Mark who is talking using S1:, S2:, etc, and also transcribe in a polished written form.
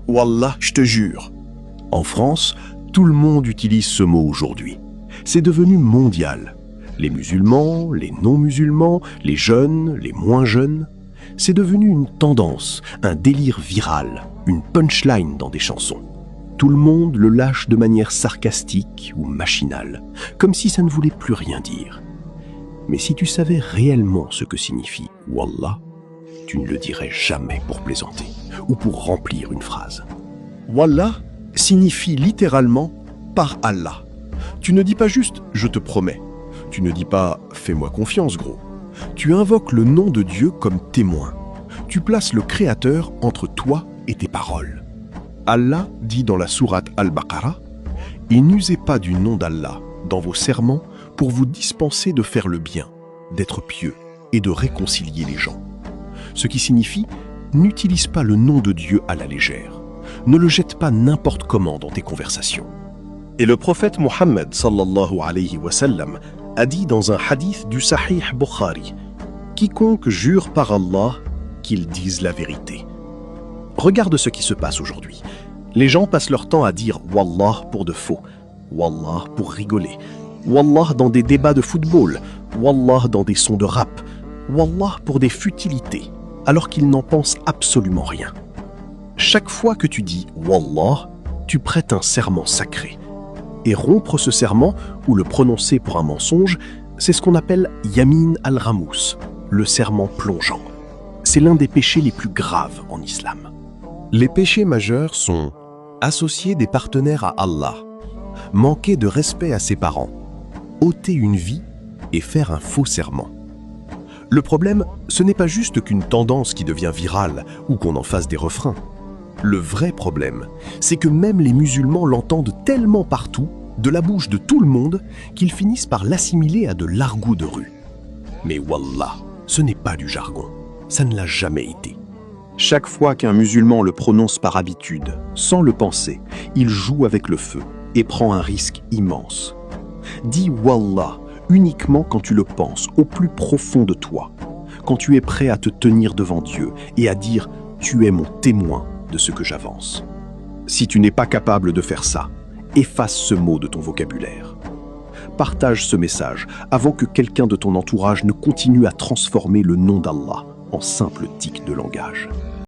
S1: Wallah, je te jure. En France, tout le monde utilise ce mot aujourd'hui. C'est devenu mondial. Les musulmans, les non-musulmans, les jeunes, les moins jeunes. C'est devenu une tendance, un délire viral, une punchline dans des chansons. Tout le monde le lâche de manière sarcastique ou machinale, comme si ça ne voulait plus rien dire. Mais si tu savais réellement ce que signifie « Wallah », tu ne le dirais jamais pour plaisanter ou pour remplir une phrase. Wallah signifie littéralement « par Allah ». Tu ne dis pas juste « je te promets ». Tu ne dis pas « fais-moi confiance, gros ». Tu invoques le nom de Dieu comme témoin. Tu places le Créateur entre toi et tes paroles. Allah dit dans la sourate Al-Baqarah « Et n'usez pas du nom d'Allah dans vos serments pour vous dispenser de faire le bien, d'être pieux et de réconcilier les gens. » Ce qui signifie « N'utilise pas le nom de Dieu à la légère. Ne le jette pas n'importe comment dans tes conversations. » Et le prophète Mohammed sallallahu alayhi wa sallam a dit dans un hadith du Sahih Bukhari « Quiconque jure par Allah, qu'il dise la vérité. » Regarde ce qui se passe aujourd'hui. Les gens passent leur temps à dire « Wallah » pour de faux, « Wallah » pour rigoler, « Wallah » dans des débats de football, « Wallah » dans des sons de rap, « Wallah » pour des futilités, alors qu'ils n'en pensent absolument rien. Chaque fois que tu dis « Wallah », tu prêtes un serment sacré. Et rompre ce serment, ou le prononcer pour un mensonge, c'est ce qu'on appelle « Yamin al-Ramous », le serment plongeant. C'est l'un des péchés les plus graves en islam. Les péchés majeurs sont associer des partenaires à Allah, manquer de respect à ses parents, ôter une vie et faire un faux serment. Le problème, ce n'est pas juste qu'une tendance qui devient virale ou qu'on en fasse des refrains. Le vrai problème, c'est que même les musulmans l'entendent tellement partout, de la bouche de tout le monde, qu'ils finissent par l'assimiler à de l'argot de rue. Mais wallah, ce n'est pas du jargon. Ça ne l'a jamais été. Chaque fois qu'un musulman le prononce par habitude, sans le penser, il joue avec le feu et prend un risque immense. Dis Wallah uniquement quand tu le penses au plus profond de toi, quand tu es prêt à te tenir devant Dieu et à dire « Tu es mon témoin de ce que j'avance ». Si tu n'es pas capable de faire ça, efface ce mot de ton vocabulaire. Partage ce message avant que quelqu'un de ton entourage ne continue à transformer le nom d'Allah en simple tic de langage.